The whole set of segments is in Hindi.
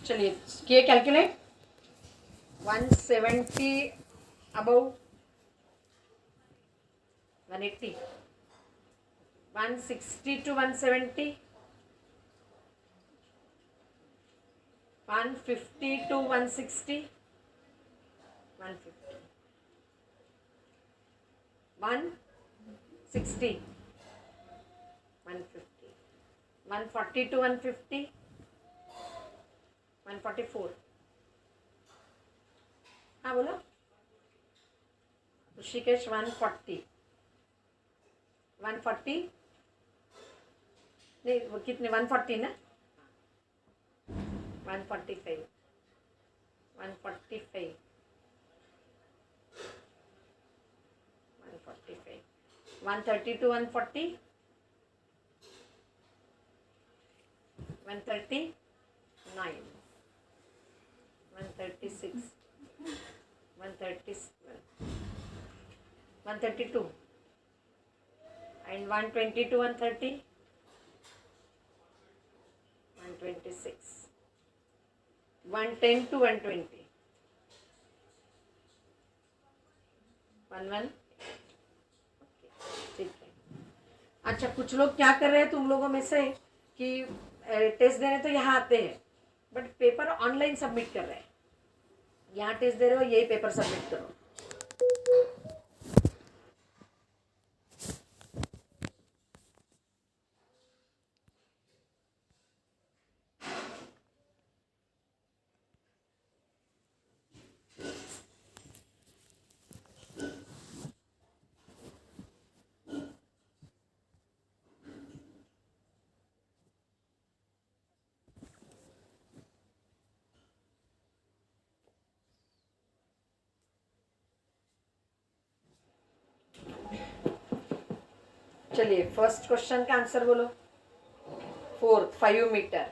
चलिए किए calculate 170 above 180 160 to 170 150 to 160 150 160 150 140 to 150 144 हाँ बोलो ऋषिकेश 140 140 नहीं वो कितने 140 ना 145 145 145 130 to 140 139 136 137 132 and 120 to 130 126 110 to 120 11 ठीक है। अच्छा कुछ लोग क्या कर रहे हैं तुम लोगों में से कि टेस्ट देने तो यहाँ आते हैं बट पेपर ऑनलाइन सबमिट कर रहे हैं। यहाँ टेस्ट दे रहे हो यही पेपर सबमिट करो। चलिए फर्स्ट क्वेश्चन का आंसर बोलो। फोर्थ 5 मीटर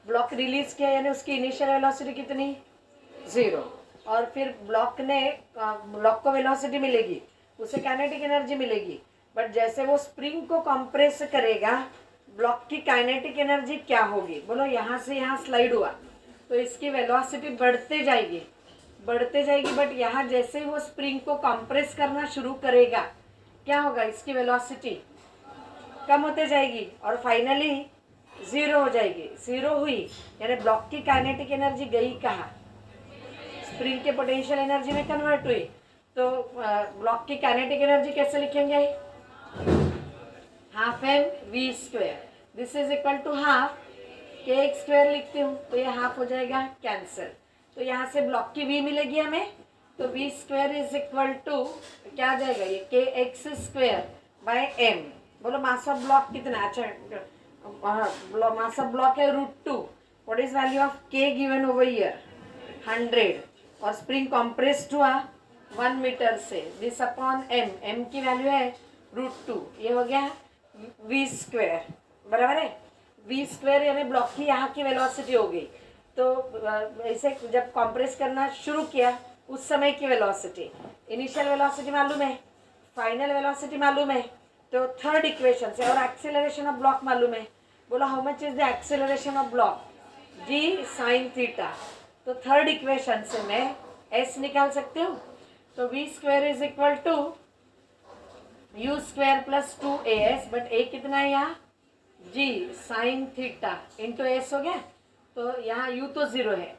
ब्लॉक रिलीज किया यानी उसकी इनिशियल वेलोसिटी कितनी 0 और फिर ब्लॉक को वेलोसिटी मिलेगी उसे काइनेटिक एनर्जी मिलेगी बट जैसे वो स्प्रिंग को कंप्रेस करेगा ब्लॉक की काइनेटिक एनर्जी क्या होगी बोलो। यहाँ से यहाँ स्लाइड हुआ तो इसकी वेलोसिटी बढ़ते जाएगी बट यहाँ जैसे वो स्प्रिंग को कंप्रेस करना शुरू करेगा क्या होगा इसकी वेलोसिटी कम होते जाएगी और फाइनली 0 हो जाएगी। 0 हुई यानी ब्लॉक की काइनेटिक एनर्जी गई कहाँ स्प्रिंग के पोटेंशियल एनर्जी में कन्वर्ट हुई। तो ब्लॉक की काइनेटिक एनर्जी कैसे लिखेंगे half m v square this is equal to half k x square लिखती हूँ तो ये हाफ हो जाएगा कैंसिल। तो यहाँ से ब्लॉक की वी मिलेगी हमें तो v square is equal to क्या आ जाएगा ये के एक्स स्क्वायर बाय एम। बोलो मास ऑफ ब्लॉक कितना अच्छा मास ऑफ ब्लॉक है √2 व्हाट इज वैल्यू ऑफ के गिवन ओवर हियर 100 और स्प्रिंग कंप्रेस्ड हुआ 1 मीटर से दिस अपॉन एम की वैल्यू है √2 ये हो गया वी स्क्वायर बराबर है। वी स्क्वायर यानी ब्लॉक की यहाँ की वेलोसिटी हो गई तो इसे जब कंप्रेस करना शुरू किया उस समय की वेलोसिटी इनिशियल वेलोसिटी मालूम है फाइनल वेलोसिटी मालूम है तो थर्ड इक्वेशन से और एक्सेलरेशन ऑफ ब्लॉक मालूम है। बोलो how much is the acceleration of block g sin theta. तो थर्ड इक्वेशन से मैं एस निकाल सकती हूँ तो v square is equal to u square plus 2as but a कितना है यहाँ g sin theta into s हो गया तो यहाँ यू तो 0 है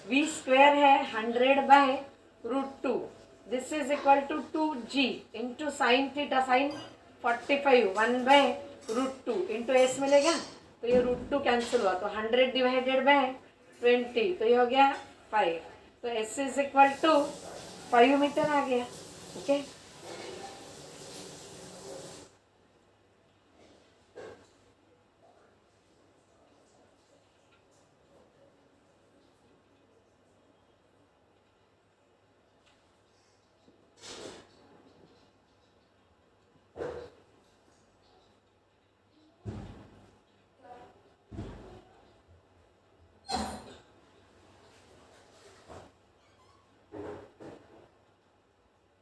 वी स्क्वायर है 100 by √2 this is equal to 2g into sine theta sine 45 1 by √2 into s मिलेगा तो ये √2 कैंसिल हुआ तो 100 डिवाइडेड बाय 20 तो ये हो गया 5 तो s is equal to 5 metre आ गया। ओके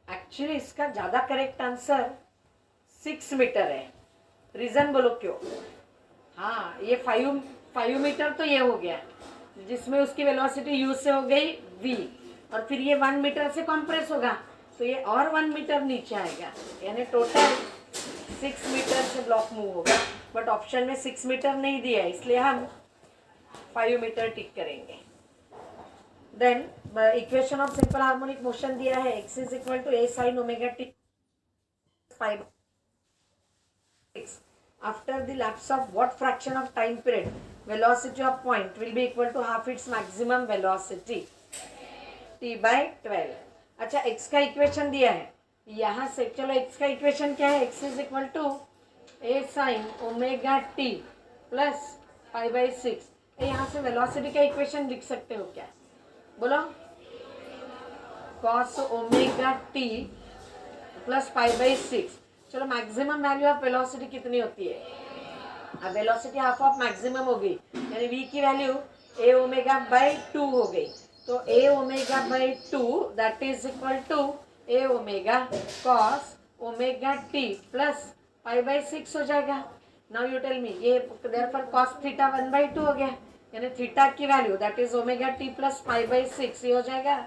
एक्चुअली इसका ज़्यादा करेक्ट आंसर 6 मीटर है। रीज़न बोलो क्यों। हाँ ये 5 मीटर तो ये हो गया जिसमें उसकी वेलोसिटी u से हो गई v, और फिर ये 1 मीटर से कंप्रेस होगा तो ये और 1 मीटर नीचे आएगा, यानी टोटल 6 मीटर से ब्लॉक मूव होगा। बट ऑप्शन में 6 मीटर नहीं दिया है, इसलिए हम 5 मीटर टिक करेंगे। Then equation of simple harmonic motion दिया है, x is equal to a sin omega t 5/6। After the lapse of what fraction of time period velocity of point will be equal to half its maximum velocity t/12। अच्छा, x का इक्वेशन दिया है यहाँ से, चलो x का इक्वेशन क्या है, x is equal to a sin omega t plus 5/6। यहाँ से वेलोसिटी का इक्वेशन लिख सकते हो क्या, बोलो, cos ओमेगा t प्लस 5/6। चलो, मैक्सिमम वैल्यू ऑफ वेलोसिटी कितनी होती है, अब वेलोसिटी हाफ ऑफ मैक्सिमम हो गई, यानी v की वैल्यू a ओमेगा बाई 2 हो गई, तो a omega by 2 that is equal to a omega cos omega t plus 5/6 हो जाएगा। नाउ यू टेल मी, ये देयरफॉर cos थीटा 1/2 हो गया, यानी थीटा की value that is omega t plus 5/6, ये हो जाएगा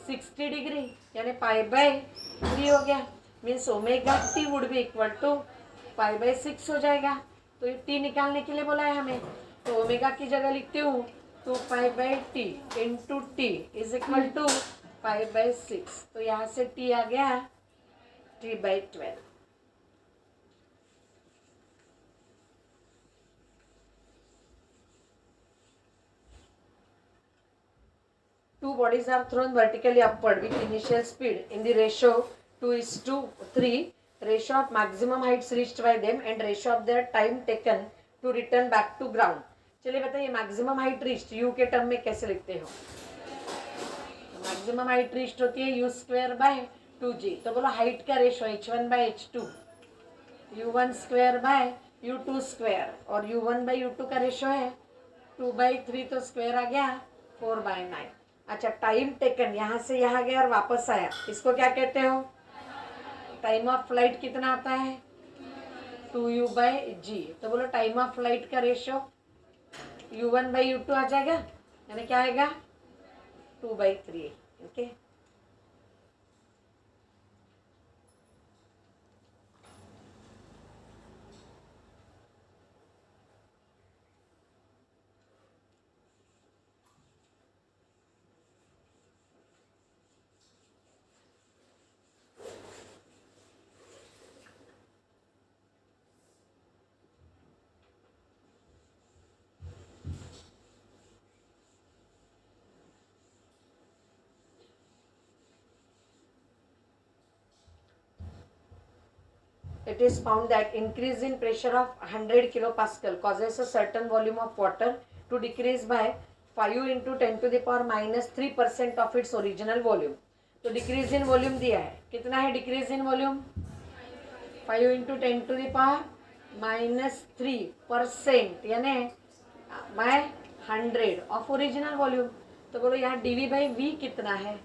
60 डिग्री, यानी 5/3 हो गया। Means omega t would be equal to 5/6 हो जाएगा। तो ये टी निकालने के लिए बोला है हमें, तो ओमेगा की जगह लिखती हूँ 2π/t into t is equal to 5/6। तो यहाँ से टी आ गया t/12। Two bodies are thrown vertically upward with initial speed in the ratio 2:3, ratio of maximum heights reached by them and ratio of their time taken to return back to ground। चलिए बताइए, मैक्सिमम हाइट रीच्ड यू के टर्म में कैसे लिखते हो, मैक्सिमम हाइट रीच्ड होती है u²/2g, तो बोलो हाइट का रेशो h1/h2, u1²/u2², और u1/u2 का रेशो है 2/3, तो स्क्वायर आ गया 4/9। अच्छा, टाइम टेकन यहाँ से यहाँ गया और वापस आया, इसको क्या कहते हो, टाइम ऑफ फ्लाइट कितना आता है 2u/g, तो बोलो टाइम ऑफ फ्लाइट का रेशियो u1/u2 आ जाएगा, यानी क्या आएगा 2/3। Okay, it is found that increase in pressure of 100 kilopascal causes a certain volume of water to decrease by 5 into 10 to the power minus 3% of its original volume। तो डिक्रीज इन वॉल्यूम दिया है, कितना है decrease in volume, 5 into 10 to the power minus 3%, यानी बाय 100 ऑफ ओरिजिनल वॉल्यूम। तो बोलो यहाँ dv/v कितना है,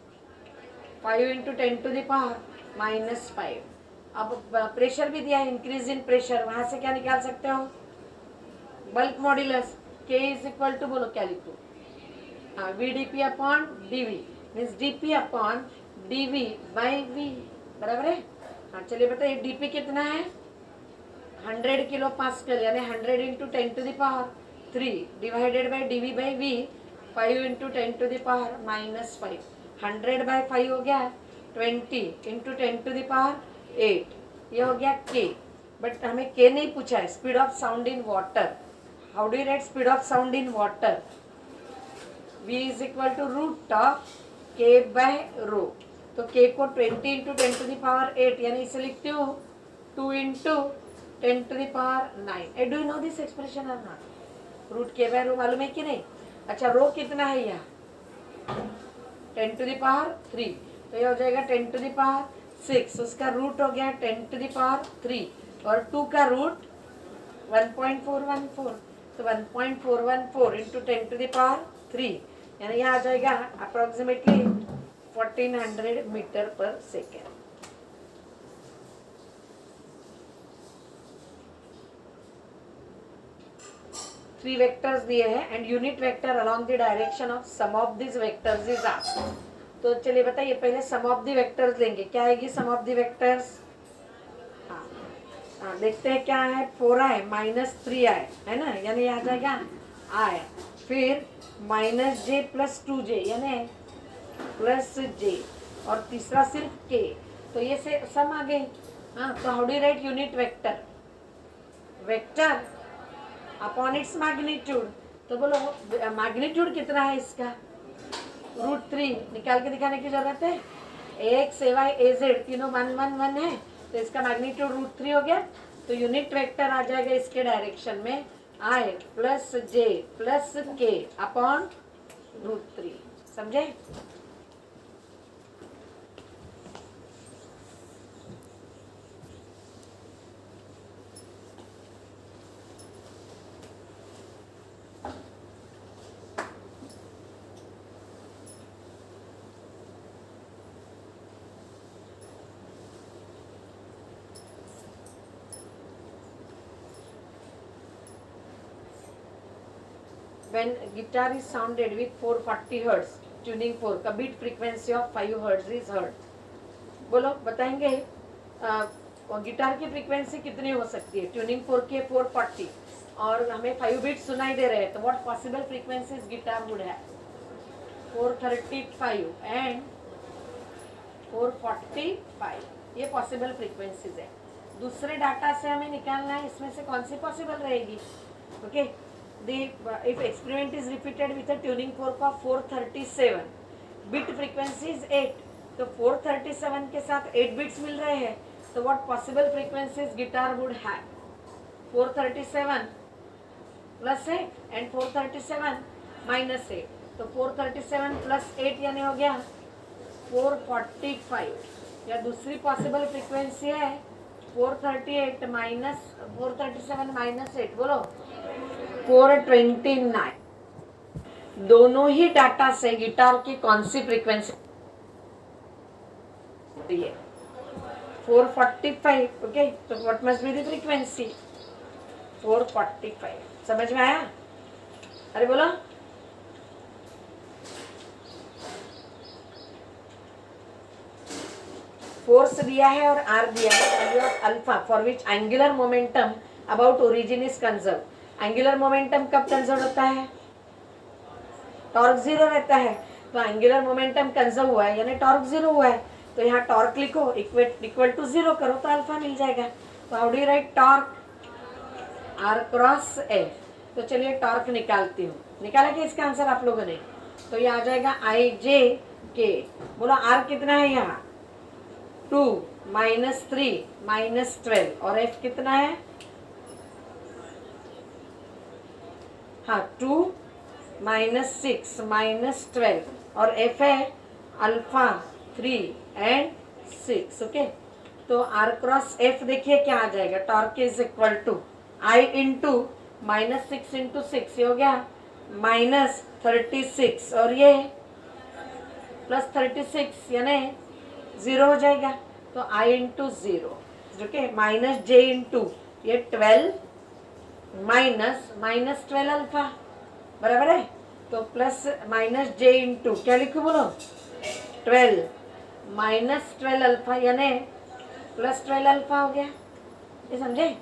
5 into 10 to the power minus 5। अब प्रेशर भी दिया है, इंक्रीज इन प्रेशर, वहाँ से क्या निकाल सकते हो, bulk modulus k is equal to, बोलो क्या लिखो, हाँ VdP/dv, मीन्स dP/dv/v, बराबर है। हाँ चलिए बताइए, dP कितना है 100 किलो पास्कल, यानी 100 into 10 to the power 3 divided by dv/v 5 into 10 to the power minus 5, 100/5 हो गया 20 into 10 to the power 8, ये हो गया k। बट हमें k नहीं पूछा है, speed of sound in water. How do you write speed of sound in water, v is equal to root of k/ρ। तो k को 20 into 10 to the power 8, यानी इसे लिखती हूँ 2 into 10 to the power 9। Do you know this expression और नॉट, रूट k/ρ मालूम है कि नहीं। अच्छा, रो कितना है यहाँ 10 to the power 3, तो ये हो जाएगा 10 to the power 6, उसका रूट हो गया 10 to the power 3, और 2 का रूट 1.414, तो 1.414 into 10 to the power 3, यानी यहाँ आ जाएगा अप्रोक्सीमेटली 1400 मीटर पर सेकेंड। 3 वेक्टर्स दिए हैं and unit vector along the direction of sum of this vectors is asked. तो चलिए बताइए, पहले सम ऑफ द वेक्टर्स लेंगे। क्या आएगी सम ऑफ द वेक्टर्स? हाँ, देखते हैं क्या है। 4 आए माइनस 3 आए, है ना, यानी आ जाएगा आए, फिर माइनस जे प्लस 2j यानी प्लस जे, और तीसरा सिर्फ के। तो ये से सम आ गए। हाँ, तो how do right unit vector? Vector upon its magnitude. तो बोलो मैग्नीट्यूड कितना है इसका? √3 निकाल के दिखाने की जरूरत है। एक्स ए वाई ए जेड तीनों 1 1 1 है, तो इसका मैग्नीट्यूड √3 हो गया। तो यूनिट वेक्टर आ जाएगा इसके डायरेक्शन में आई प्लस जे प्लस के अपॉन √3। समझे? When guitar is sounded with 440 Hz tuning fork, a beat frequency of 5 Hz is heard. बोलो बताएंगे गिटार की फ्रीक्वेंसी कितनी हो सकती है? ट्यूनिंग फोर्क के 440 और हमें 5 बीट सुनाई दे रहे हैं, तो what possible frequencies guitar would है? 435 एंड 445, ये पॉसिबल फ्रीक्वेंसीज है। दूसरे डाटा से हमें निकालना है इसमें से कौन सी पॉसिबल रहेगी। Okay, if experiment is repeated with a tuning fork of 437, bit frequency is 8, तो 437 के साथ 8 बिट्स मिल रहे हैं, तो what possible frequencies guitar would have? 437 plus 8 and 437 minus 8, तो 437 प्लस 8 यानी हो गया 445। या दूसरी पॉसिबल फ्रीक्वेंसी है 438 माइनस 437 माइनस 8, बोलो 429। दोनों ही डाटा से गिटार की कौन सी फ्रीक्वेंसी होती है? 445। ओके, तो what must be the frequency? 445। समझ में आया? अरे बोलो। फोर्स दिया है और आर दिया है, value of alpha for which angular momentum about origin is conserve. Angular momentum कब कंजर्व होता है? टॉर्क 0 रहता है, तो एंगुलर मोमेंटम कंजर्व हुआ है यानी टॉर्क 0 हुआ है, तो यहाँ टॉर्क लिखो इक्वल टू 0 करो तो अल्फा मिल जाएगा। तो how do you write torque? R cross f. तो चलिए टॉर्क निकालती हूँ। निकाला क्या इसका आंसर आप लोगों ने? तो ये आ जाएगा आई जे के। बोलो आर कितना है यहाँ? 2 माइनस 3 माइनस 12, और एफ कितना है? हाँ 2 माइनस 6 माइनस 12, और एफ है अल्फा 3 एंड 6। ओके, तो आर क्रॉस एफ देखिए क्या आ जाएगा? Torque is equal to i into minus 6 into 6, ये हो गया माइनस 36, और ये प्लस 36 यानी 0 हो जाएगा, तो आई into 0। Okay, minus J into ये 12 माइनस 12 अल्फा, बराबर है, तो प्लस माइनस जे इंटू क्या लिखूं बोलो? 12 माइनस 12 अल्फा यानी प्लस 12 अल्फा हो गया, ये समझे?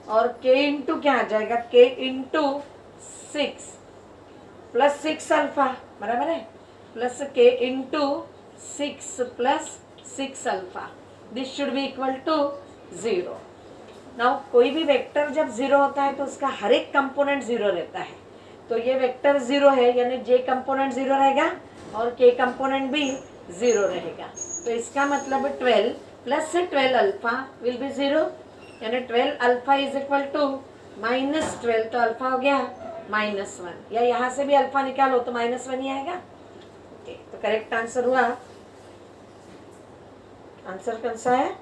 और के इंटू क्या आ जाएगा? के इंटू 6 प्लस 6 अल्फा, बराबर है, plus k into 6 plus 6 alpha, this should be equal to 0। Now कोई भी वेक्टर जब 0 होता है तो उसका हर एक कंपोनेंट 0 रहता है, तो ये वेक्टर 0 है यानी जे कंपोनेंट 0 रहेगा और के कंपोनेंट भी 0 रहेगा। तो इसका मतलब 12 प्लस 12 अल्फा विल बी 0, यानी 12 alpha is equal to minus 12, तो अल्फा हो गया -1, या यहाँ से भी अल्फा निकालो तो -1 ही आएगा। ओके, तो करेक्ट आंसर हुआ, आंसर कौन सा है?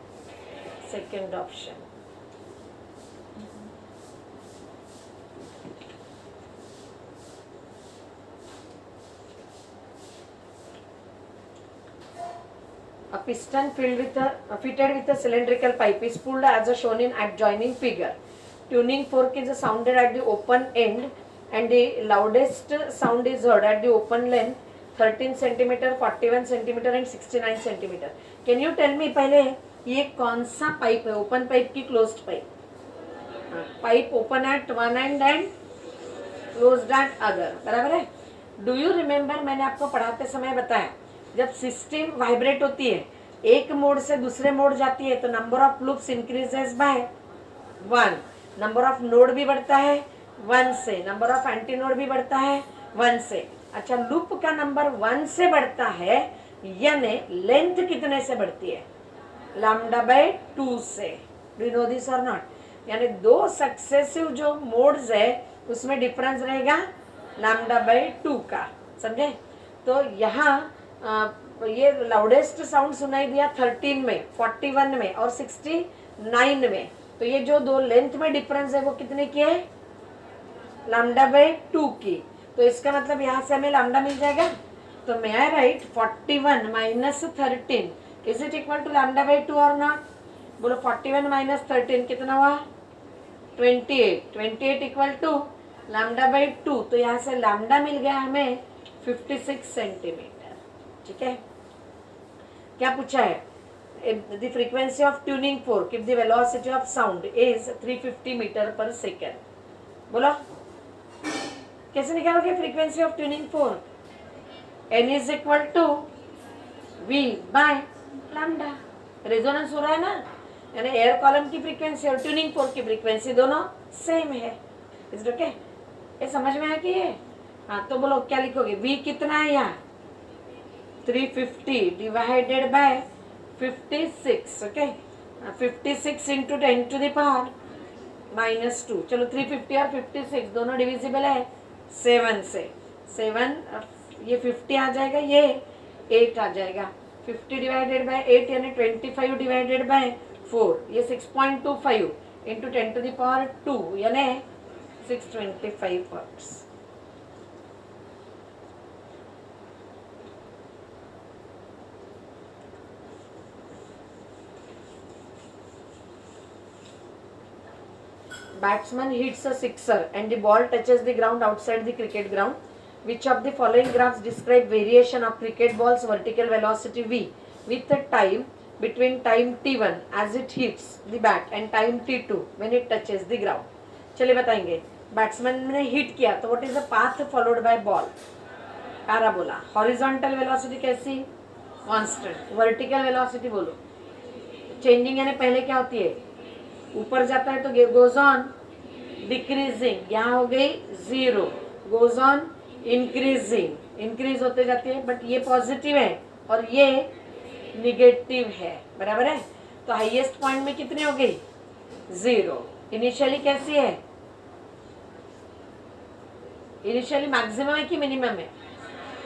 Second option. A piston fitted with a cylindrical pipe is pulled as shown in adjoining figure. Tuning fork is sounded at the open end and the loudest sound is heard at the open length 13 centimeter, 41 centimeter and 69 centimeter. Can you tell me पहले ये कौन सा पाइप है, ओपन पाइप की closed pipe? Pipe open at one and closed eight other, बराबर है. डू यू रिमेंबर, मैंने आपको पढ़ाते समय बताया, जब सिस्टम वाइब्रेट होती है, एक मोड से दूसरे मोड जाती है, तो number of loops increases by 1. Number of node भी बढ़ता है 1 से, नंबर ऑफ एंटी नोड भी बढ़ता है 1 से. अच्छा, लूप का नंबर 1 से बढ़ता है, यानी लेंथ कितने से बढ़ती है? लैम्डा बाय 2 से. डू यू नो दिस और नॉट? यानी दो सक्सेसिव जो मोड्स है उसमें डिफरेंस रहेगा लैम्डा बाय 2 का, समझे? तो यहाँ ये लाउडेस्ट साउंड सुनाई दिया 13 में, 41 में और 69 में. तो ये जो दो लेंथ में डिफरेंस है वो कितने की है? लैम्डा बाय 2 की. तो इसका मतलब यहाँ से हमें लैम्डा मिल जाएगा. तो मैं I write 41 minus 13 is it equal to lambda by 2 और नॉट? बोलो 41 माइनस 13 कितना हुआ? 28. 28 इक्वल टू लैम्डा बाय 2. तो यहाँ से लैम्डा मिल गया हमें 56 सेंटीमीटर. ठीक है. क्या पूछा है? The frequency of tuning fork if the velocity of sound is 350 metre पर सेकेंड. बोलो कैसे निकालोगे frequency of tuning fork? n is equal to v by lambda. Resonance हो रहा है ना, यानी एयर कॉलम की फ्रीक्वेंसी और ट्यूनिंग फोर्क की फ्रीक्वेंसी दोनों सेम है. Is it okay? ये समझ में आया कि ये? हाँ, तो बोलो क्या लिखोगे? v कितना है यहाँ? 350 divided by 56. Okay, 56 into 10 to the power minus 2. चलो 350 और 56 दोनों डिविजिबल है 7 से. 7 ये 50 आ जाएगा, ये 8 आ जाएगा. 50 डिवाइडेड बाय 8 यानी 25 डिवाइडेड बाय 4, ये 6.25 इंटू 10 टू द पावर 2 यानी 625 watts. Batsman hits a sixer and the ball touches the ground outside the cricket ground. Which of the following graphs describe variation of cricket ball's vertical velocity v with a time between time t1 as it hits the bat and time t2 when it touches the ground? चलिए बताएंगे. बैट्समैन ने हिट किया तो what is the path followed by ball? Parabola. Horizontal velocity कैसी? कांस्टेंट. वर्टिकल वेलोसिटी बोलो चेंजिंग, यानी पहले क्या होती है? ऊपर जाता है तो गोज ऑन डिक्रीजिंग, यहाँ हो गई 0, गोज ऑन इंक्रीजिंग, इंक्रीज होते जाती है. बट ये पॉजिटिव है और ये निगेटिव है, बराबर है. तो हाईएस्ट पॉइंट में कितनी हो गई? 0. इनिशियली कैसी है? इनिशियली मैक्सिमम है कि मिनिमम है?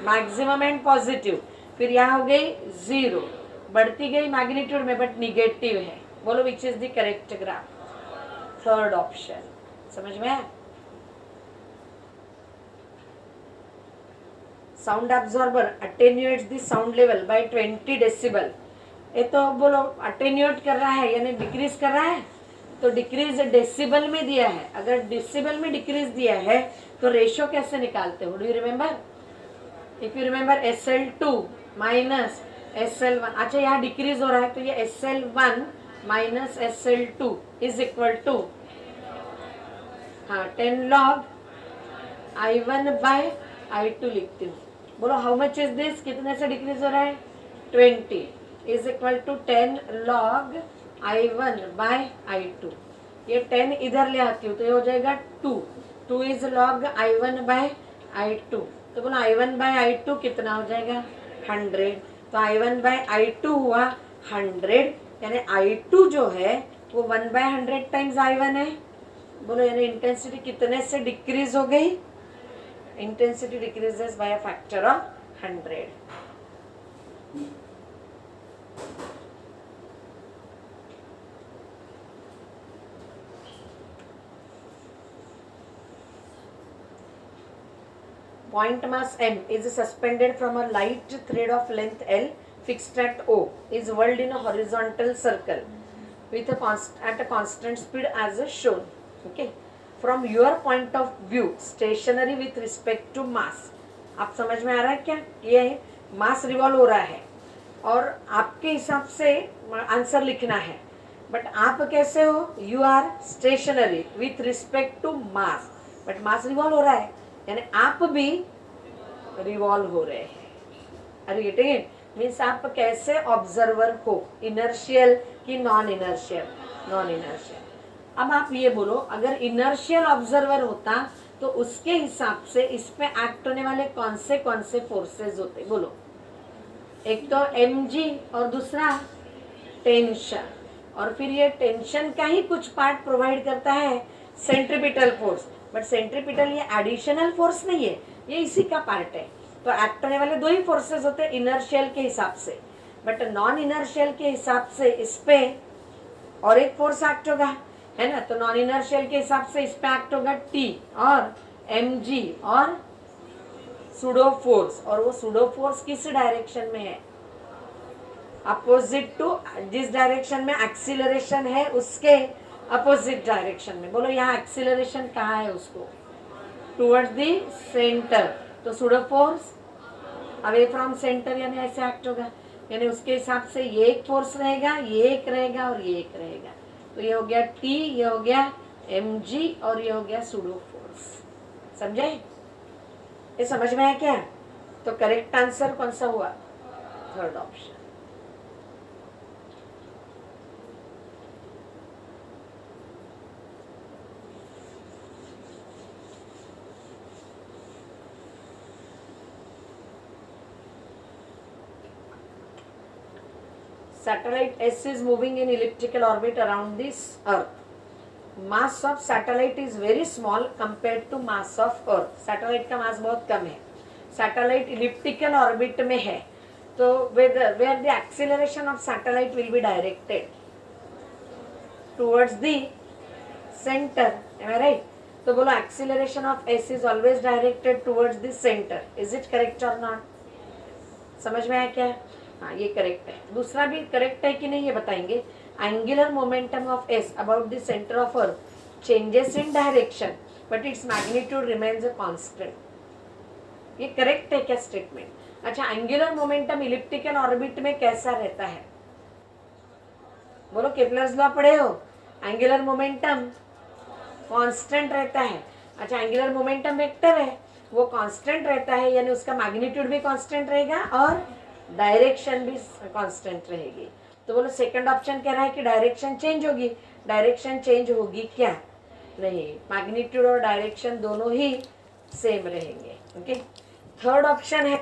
Maximum and positive. फिर यहाँ हो गई 0, बढ़ती गई मैग्नीट्यूड में बट निगेटिव है. बोलो which is the correct graph? Third option. समझ में आया? Sound absorber attenuates the sound level by 20 decibel. ये तो बोलो अटेन्यूएट कर रहा है यानी डिक्रीज कर रहा है, तो डिक्रीज डेसिबल में दिया है. अगर डेसिबल में डिक्रीज दिया है तो रेशियो कैसे निकालते हो? Do you remember? If you remember SL2 minus SL1. अच्छा, यहाँ डिक्रीज हो रहा है तो ये SL1 minus SL2 is equal to 10 log I1 by I2 लिखती हूँ. बोलो हाउ मच इज दिस? कितने से डिक्रीज हो रहा है? 20 is equal to 10 log I1 by I2. ये 10 इधर ले आती हूँ तो ये हो जाएगा 2. 2 is log I1 by I2. तो बोलो I1 बाय I2 कितना हो जाएगा? 100. तो I1 बाय I2 हुआ 100, यानी I2 जो है वो 1/100 टाइम्स I1 है. बोलो यानी इंटेंसिटी कितने से डिक्रीज हो गई? Intensity decreases by a factor of 100. Point mass M is suspended from a light thread of length L fixed at O is whirled in a horizontal circle with at a constant speed as shown. Okay. From your point of view stationary with respect to mass. आप समझ में आ रहा है क्या? ये मास रिवॉल्व हो रहा है और आपके हिसाब से आंसर लिखना है, बट आप कैसे हो? You are stationary with respect to mass, but mass revolve हो रहा है, यानी आप भी रिवॉल्व हो रहे हैं। Are you getting it? Means आप कैसे ऑब्जर्वर हो, इनर्शियल कि नॉन इनर्शियल? Non inertial. अब आप ये बोलो, अगर इनर्शियल ऑब्जर्वर होता तो उसके हिसाब से इस पे एक्ट होने वाले कौन से फोर्सेस होते? बोलो। एक तो mg और दूसरा टेंशन, और फिर ये टेंशन का ही कुछ पार्ट प्रोवाइड करता है सेंट्रीपिटल फोर्स, बट सेंट्रीपिटल ये एडिशनल फोर्स नहीं है, ये इसी का पार्ट है। तो एक्ट होने वाले दो ही फोर्सेस होते हैं इनर्शियल के हिसाब से, बट नॉन इनर्शियल के हिसाब से इस पे और एक फोर्स एक्ट होगा, है ना? तो नॉन इनर्शियल के हिसाब से इस पे एक्ट होगा T और mg और सूडो फोर्स, और वो सूडो फोर्स किस डायरेक्शन में है? अपोजिट टू, जिस डायरेक्शन में एक्सीलरेशन है उसके अपोजिट डायरेक्शन में। बोलो यहाँ एक्सीलरेशन कहाँ है? उसको टुवर्ड्स द सेंटर, तो pseudo force away from centre, यानी ऐसे एक्ट होगा, यानी उसके हिसाब से ये एक फोर्स रहेगा, ये एक रहेगा और ये एक रहेगा। तो ये हो गया T, ये हो गया mg और ये हो गया सूडो फोर्स। समझे? ये समझ में आया क्या? तो करेक्ट आंसर कौन सा हुआ? Third option. Satellite S is moving in elliptical orbit around this Earth. Mass of satellite is very small compared to mass of Earth. Satellite का मास बहुत कम है, satellite elliptical orbit में है, तो where the acceleration of satellite will be directed towards the center. Am I right? तो बोलो acceleration of S is always directed towards the center. Is it correct or not? समझ में आया क्या? हाँ, ये करेक्ट है। दूसरा भी करेक्ट है कि नहीं ये बताएंगे। Angular momentum of S about the centre of earth changes in direction but its magnitude remains a constant. ये करेक्ट है क्या स्टेटमेंट? अच्छा, एंगुलर मोमेंटम इलिप्टिकल ऑर्बिट में कैसा रहता है? बोलो, केपलर्स लॉ पढ़े हो? एंगुलर मोमेंटम कांस्टेंट रहता है। अच्छा, एंगुलर मोमेंटम वेक्टर है, वो कांस्टेंट रहता है, यानी उसका मैग्नीट्यूड भी कांस्टेंट रहेगा और डायरेक्शन भी कांस्टेंट रहेगी। तो बोलो सेकंड ऑप्शन कह रहा है कि डायरेक्शन चेंज होगी। डायरेक्शन चेंज होगी क्या? नहीं, मैग्नीट्यूड और डायरेक्शन दोनों ही सेम रहेंगे। ओके, थर्ड ऑप्शन है